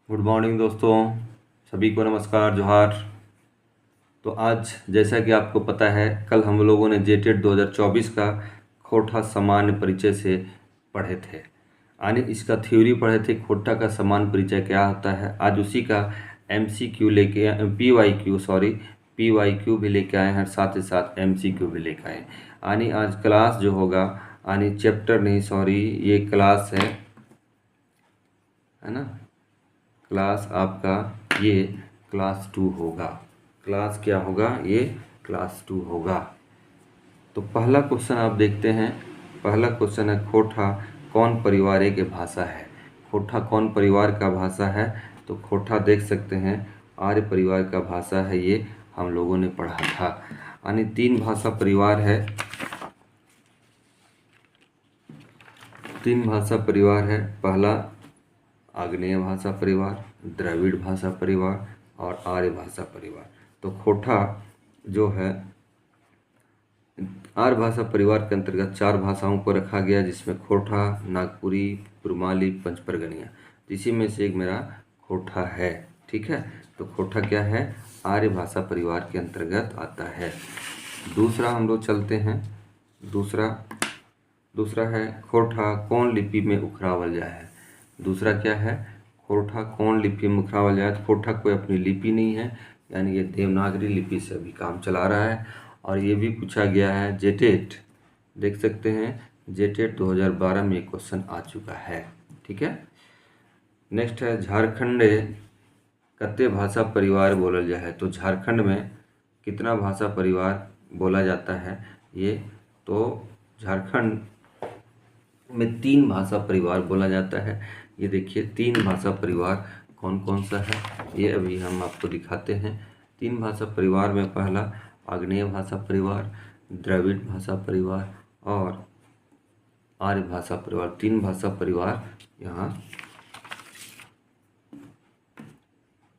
Good morning दोस्तों, सभी को नमस्कार जोहार। तो आज जैसा कि आपको पता है, कल हम लोगों ने जेटेट 2024 का खोटा सामान्य परिचय से पढ़े थे। यानी इसका थ्योरी पढ़े थे, खोटा का सामान्य परिचय क्या होता है। आज उसी का MCQ लेके PYQ भी लेके आए हैं, साथ ही साथ MCQ भी लेके आए। यानी आज क्लास जो होगा, यानी चैप्टर नहीं सॉरी, ये क्लास है ना। क्लास आपका ये क्लास 2 होगा। क्लास क्या होगा? ये क्लास 2 होगा। तो पहला क्वेश्चन आप देखते हैं। पहला क्वेश्चन है, खोटा कौन परिवार की भाषा है? खोटा कौन परिवार का भाषा है? तो खोटा देख सकते हैं, आर्य परिवार का भाषा है। ये हम लोगों ने पढ़ा था। यानी 3 भाषा परिवार है। 3 भाषा परिवार है। पहला आग्नेय भाषा परिवार, द्रविड़ भाषा परिवार और आर्य भाषा परिवार। तो खोटा जो है आर्य भाषा परिवार के अंतर्गत 4 भाषाओं को रखा गया, जिसमें खोटा, नागपुरी, कुरमाली, पंचपरगनिया। इसी में से एक मेरा खोटा है। ठीक है, तो खोटा क्या है? आर्य भाषा परिवार के अंतर्गत आता है। दूसरा हम लोग चलते हैं। दूसरा है, खोटा कौन लिपि में उखरावल जाए है? दूसरा क्या है? खोटा कौन लिपि में उखरावल जाए? खोटा कोई अपनी लिपि नहीं है, यानी ये देवनागरी लिपि से अभी काम चला रहा है। और ये भी पूछा गया है। जेटेट देख सकते हैं, जेटेट 2012 में एक क्वेश्चन आ चुका है। ठीक है। नेक्स्ट है, झारखंडे कते भाषा परिवार बोलल जाए है? तो झारखंड में कितना भाषा परिवार बोला जाता है? ये तो झारखंड में 3 भाषा परिवार बोला जाता है। ये देखिए 3 भाषा परिवार कौन कौन सा है, ये अभी हम आपको दिखाते हैं। 3 भाषा परिवार में पहला आग्नेय भाषा परिवार, द्रविड़ भाषा परिवार और आर्य भाषा परिवार। 3 भाषा परिवार यहाँ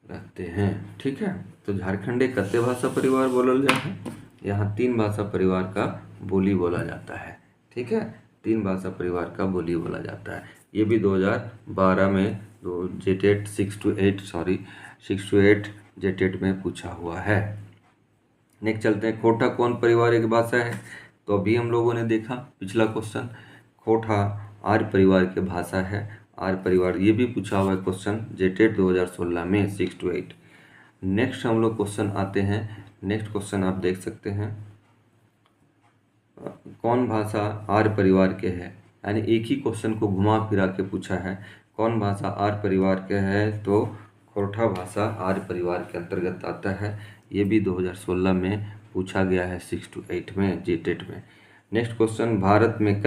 रहते हैं। ठीक है, तो झारखंडे कते भाषा परिवार बोलल जाता है? यहाँ 3 भाषा परिवार का बोली बोला जाता है। ठीक है, 3 भाषा परिवार का बोली बोला जाता है। ये भी 2012 में जेटेट 6 to 8 जेटेट में पूछा हुआ है। नेक्स्ट चलते हैं, खोटा कौन परिवार एक भाषा है? तो अभी हम लोगों ने देखा पिछला क्वेश्चन, खोटा आर्य परिवार की भाषा है। आर्य परिवार ये भी पूछा हुआ है क्वेश्चन जेटेट 2016 में 6 to 8। नेक्स्ट हम लोग क्वेश्चन आते हैं। नेक्स्ट क्वेश्चन आप देख सकते हैं, कौन भाषा आर्य परिवार के है? यानी एक ही क्वेश्चन को घुमा फिरा के पूछा है, कौन भाषा आर्य परिवार के है? तो खोटा भाषा आर्य परिवार के अंतर्गत आता है। ये भी 2016 में पूछा गया है 6 to 8 में जेटेट में। नेक्स्ट क्वेश्चन, भारत में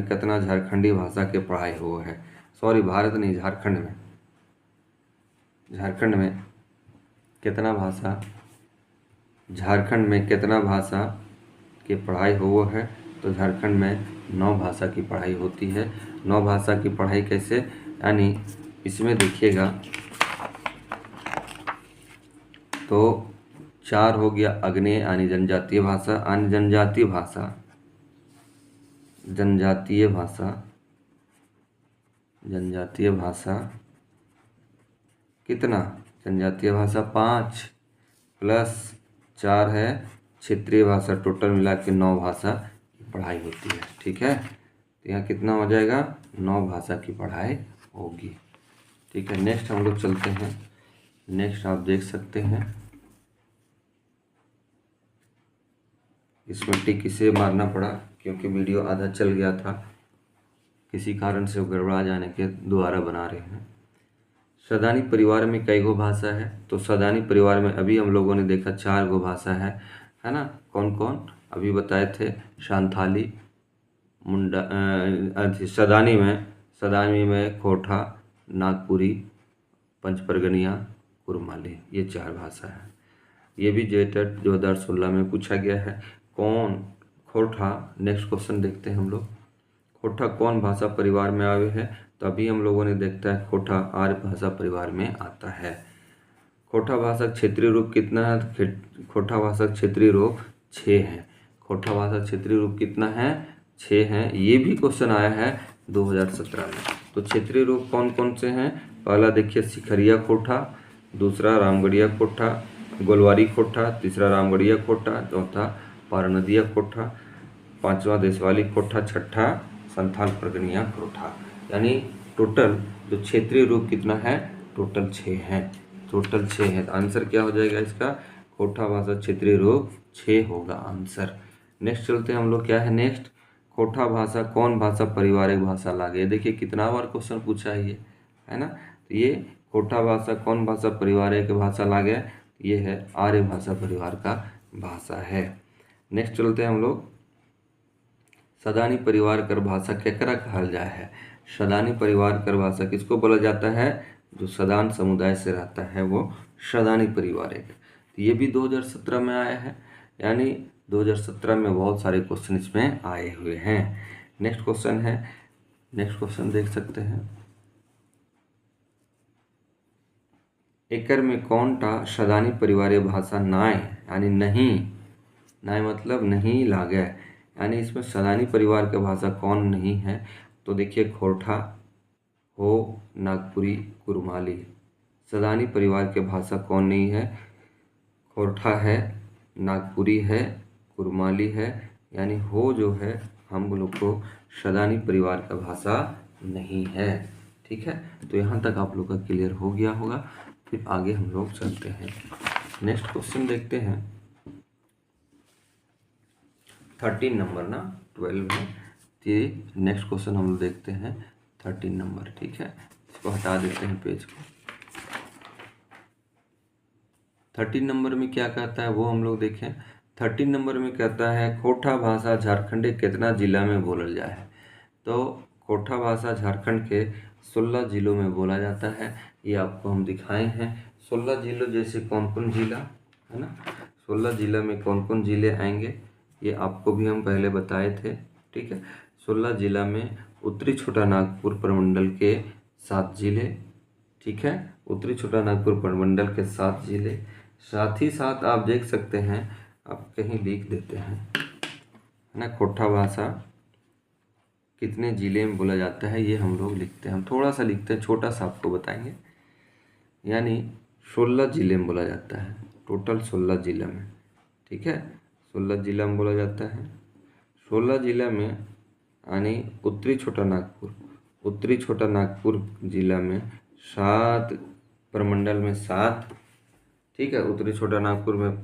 कितना झारखंडी भाषा के पढ़ाई हो है? सॉरी, भारत नहीं, झारखंड में कितना भाषा, झारखंड में कितना भाषा की पढ़ाई हो है? तो झारखंड में 9 भाषा की पढ़ाई होती है। 9 भाषा की पढ़ाई कैसे? यानी इसमें देखिएगा तो 4 हो गया आग्नेय यानी जनजातीय भाषा, जनजातीय भाषा कितना? जनजातीय भाषा 5 प्लस 4 है क्षेत्रीय भाषा, टोटल मिला के 9 भाषा की पढ़ाई होती है। ठीक है, तो यहाँ कितना हो जाएगा? 9 भाषा की पढ़ाई होगी। ठीक है, नेक्स्ट हम लोग चलते हैं। नेक्स्ट आप देख सकते हैं, इसमें टिक इसे मारना पड़ा क्योंकि वीडियो आधा चल गया था, किसी कारण से वो गड़बड़ा जाने के दोबारा बना रहे हैं। सदानी परिवार में कई गो भाषा है? तो सदानी परिवार में अभी हम लोगों ने देखा 4 गो भाषा है ना। कौन कौन अभी बताए थे? शांथाली, सदानी में खोटा, नागपुरी, पंचपरगनिया, कुरमाली, ये 4 भाषा है। ये भी जेटेट 2016 में पूछा गया है। कौन खोटा, नेक्स्ट क्वेश्चन देखते हैं हम लोग, खोटा कौन भाषा परिवार में आवे है? तो अभी हम लोगों ने देखता है खोटा आर्य भाषा परिवार में आता है। खोटा भाषा क्षेत्रीय रूप कितना है? तो खोटा भाषा क्षेत्रीय रूप 6 है। खोटा भाषा क्षेत्रीय रूप कितना है? 6 हैं। ये भी क्वेश्चन आया है 2017 में। तो क्षेत्रीय रूप कौन कौन से हैं? पहला देखिए सिखरिया कोठा, दूसरा रामगढ़िया कोठा, गोलवारी कोठा, तीसरा रामगढ़िया कोठा, चौथा पारनदिया कोठा, पांचवा देशवाली कोठा, छठा संथाल परगनिया कोठा। यानी टोटल जो क्षेत्रीय रूप कितना है? टोटल 6 हैं। टोटल 6 है। तो आंसर क्या हो जाएगा इसका? कोठा भाषा क्षेत्रीय रूप 6 होगा आंसर। नेक्स्ट चलते हैं हम लोग, क्या है नेक्स्ट? कोठा भाषा कौन भाषा परिवार एक भाषा लागे। देखिए कितना बार क्वेश्चन पूछा है ना। तो ये कोठा भाषा कौन भाषा परिवार एक भाषा लागे, ये है आर्य भाषा परिवार का भाषा है। नेक्स्ट चलते हैं हम लोग, सदानी परिवार कर भाषा केकरा कहल जाए है। सदानी परिवार कर भाषा किसको बोला जाता है? जो सदान समुदाय से रहता है वो सदानी परिवार है। तो ये भी 2017 में आया है, यानी 2017 में बहुत सारे क्वेश्चन इसमें आए हुए हैं। नेक्स्ट क्वेश्चन है, नेक्स्ट क्वेश्चन देख सकते हैं, एकर में कौन टा सदानी परिवार भाषा नाय यानी नहीं, नाय मतलब नहीं लागे, यानी इसमें सदानी परिवार की भाषा कौन नहीं है? तो देखिए खोरठा हो, नागपुरी, कुरमाली। सदानी परिवार की भाषा कौन नहीं है? खोरठा है, नागपुरी है, कुरमाली है। यानी हो जो है हम लोग को सदानी परिवार का भाषा नहीं है। ठीक है, तो यहाँ तक आप लोग का क्लियर हो गया होगा। फिर आगे हम लोग चलते हैं, नेक्स्ट क्वेश्चन देखते हैं। 13 नंबर ना 12 में, तो नेक्स्ट क्वेश्चन हम लोग देखते हैं 13 नंबर। ठीक है, इसको हटा देते हैं पेज को। 13 नंबर में क्या कहता है वो हम लोग देखें। 13 नंबर में कहता है खोठा भाषा झारखंड के कितना जिला में बोलल जाए है। तो खोठा भाषा झारखंड के 16 जिलों में बोला जाता है। ये आपको हम दिखाए हैं 16 जिलों, जैसे कौन कौन जिला है ना, 16 जिला में कौन कौन जिले आएंगे ये आपको भी हम पहले बताए थे। ठीक है, 16 जिला में उत्तरी छोटा नागपुर प्रमंडल के 7 जिले। ठीक है, उत्तरी छोटा नागपुर प्रमंडल के 7 जिले। साथ ही साथ आप देख सकते हैं, आप कहीं लिख देते हैं है ना, खोठा भाषा कितने ज़िले में बोला जाता है ये हम लोग लिखते हैं। हम थोड़ा सा लिखते हैं, छोटा सा आपको बताएंगे। यानी 16 ज़िले में बोला जाता है, टोटल 16 जिला में। ठीक है, 16 जिला में बोला जाता है। 16 जिला में यानी उत्तरी छोटा नागपुर, उत्तरी छोटा नागपुर जिला में 7 प्रमंडल में 7। ठीक है, उत्तरी छोटा नागपुर में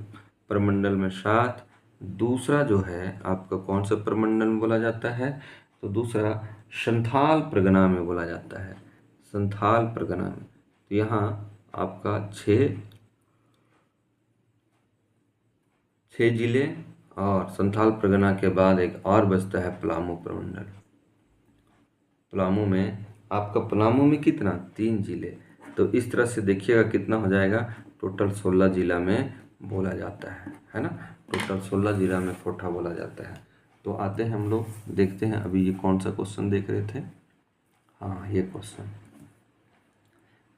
प्रमंडल में 7। दूसरा जो है आपका कौन सा प्रमंडल में बोला जाता है? तो दूसरा संथाल परगना में बोला जाता है, संथाल परगना में। तो यहाँ आपका 6 जिले, और संथाल परगना के बाद एक और बचता है पलामू प्रमंडल। पलामू में आपका, पलामू में कितना? 3 जिले। तो इस तरह से देखिएगा कितना हो जाएगा, टोटल 16 जिला में बोला जाता है ना, टोटल 16 जिला में खोठा बोला जाता है। तो आते हैं हम लोग देखते हैं, अभी ये कौन सा क्वेश्चन देख रहे थे? हाँ, ये क्वेश्चन,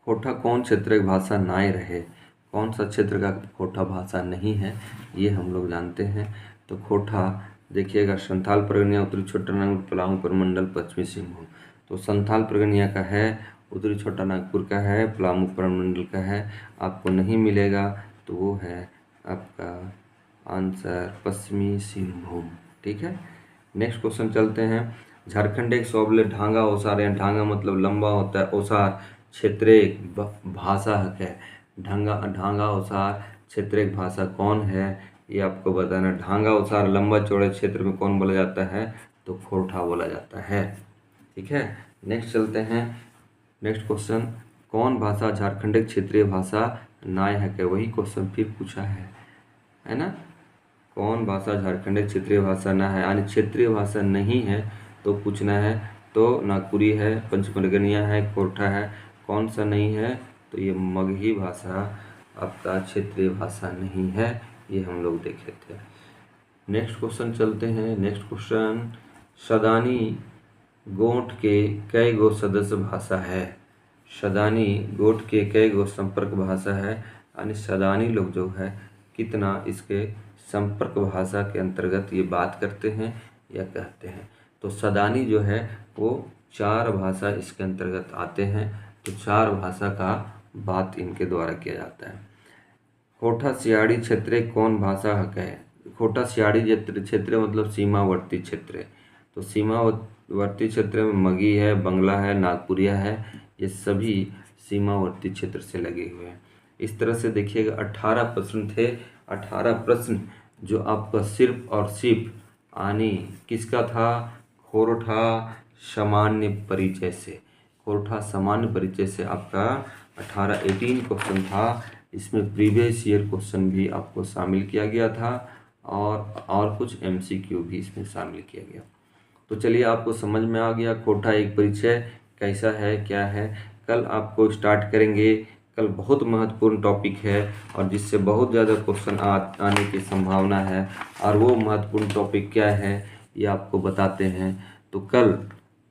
खोठा कौन क्षेत्र की भाषा नाय रहे, कौन सा क्षेत्र का खोठा भाषा नहीं है ये हम लोग जानते हैं। तो खोठा देखिएगा संथाल परगनिया, उत्तरी छोटा नागपुर, पलामू प्रमंडल, पश्चिमी सिंहभूम। तो संथाल परगनिया का है, उत्तरी छोटा नागपुर का है, पलामू प्रमंडल का है। आपको नहीं मिलेगा तो वो है आपका आंसर पश्चिमी सिंहभूम। ठीक है, नेक्स्ट क्वेश्चन चलते हैं। झारखंड एक सौबले ढांगा ओसार, या ढांगा मतलब लंबा होता है, ओसार क्षेत्रीय भाषा है। ढांगा ओसार क्षेत्रीय भाषा कौन है ये आपको बताना। ढांगा ओसार लंबा चौड़े क्षेत्र में कौन बोला जाता है? तो खोरठा बोला जाता है। ठीक है, नेक्स्ट चलते हैं, नेक्स्ट क्वेश्चन, कौन भाषा झारखंड क्षेत्रीय भाषा नाय है क्या? वही क्वेश्चन फिर पूछा है ना, कौन भाषा झारखंड क्षेत्रीय भाषा ना है, यानी क्षेत्रीय भाषा नहीं है तो पूछना है। तो नागपुरी है, पंचमर्गनिया है, खोरठा है, कौन सा नहीं है? तो ये मगही भाषा आपका क्षेत्रीय भाषा नहीं है, ये हम लोग देखे थे। नेक्स्ट क्वेश्चन चलते हैं, नेक्स्ट क्वेश्चन, सदानी गोठ के कई गो सदस्य भाषा है। सदानी गोठ के कई गो संपर्क भाषा है, यानी सदानी लोग जो है कितना इसके संपर्क भाषा के अंतर्गत ये बात करते हैं या कहते हैं। तो सदानी जो है वो 4 भाषा इसके अंतर्गत आते हैं। तो 4 भाषा का बात इनके द्वारा किया जाता है। खोटा सियाड़ी क्षेत्र कौन भाषा हक है? खोटा सियाड़ी क्षेत्र मतलब सीमावर्ती क्षेत्र। तो सीमावर्ती क्षेत्र में मगी है, बंगला है, नागपुरिया है, ये सभी सीमावर्ती क्षेत्र से लगे हुए हैं। इस तरह से देखिएगा 18 प्रश्न थे। 18 प्रश्न जो आपका सिर्फ और सिर्फ आनी किसका था? खोरठा सामान्य परिचय से। खोरठा सामान्य परिचय से आपका 18 क्वेश्चन था। इसमें प्रीवियस ईयर क्वेश्चन भी आपको शामिल किया गया था और कुछ MCQ भी इसमें शामिल किया गया। तो चलिए आपको समझ में आ गया खोटा एक परिचय कैसा है, क्या है। कल आपको स्टार्ट करेंगे। कल बहुत महत्वपूर्ण टॉपिक है और जिससे बहुत ज़्यादा क्वेश्चन आने की संभावना है। और वो महत्वपूर्ण टॉपिक क्या है ये आपको बताते हैं। तो कल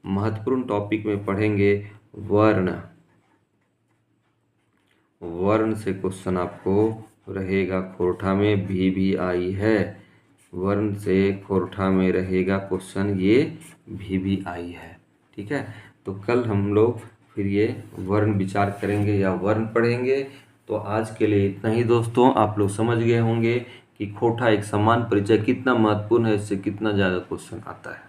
महत्वपूर्ण टॉपिक में पढ़ेंगे वर्ण। वर्ण से क्वेश्चन आपको रहेगा। खोरठा में भी आई है। वर्ण से खोरठा में रहेगा क्वेश्चन, ये भी आई है। ठीक है, तो कल हम लोग फिर ये वर्ण विचार करेंगे या वर्ण पढ़ेंगे। तो आज के लिए इतना ही दोस्तों। आप लोग समझ गए होंगे कि खोटा एक समान परिचय कितना महत्वपूर्ण है, इससे कितना ज़्यादा क्वेश्चन आता है।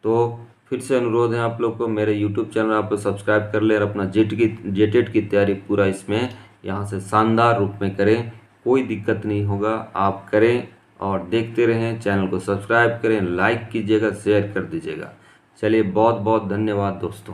तो फिर से अनुरोध है आप लोग को, मेरे YouTube चैनल आप लोग सब्सक्राइब कर ले और अपना जेटेट की तैयारी पूरा इसमें यहाँ से शानदार रूप में करें। कोई दिक्कत नहीं होगा, आप करें और देखते रहें। चैनल को सब्सक्राइब करें, लाइक कीजिएगा, शेयर कर दीजिएगा। चलिए बहुत बहुत धन्यवाद दोस्तों।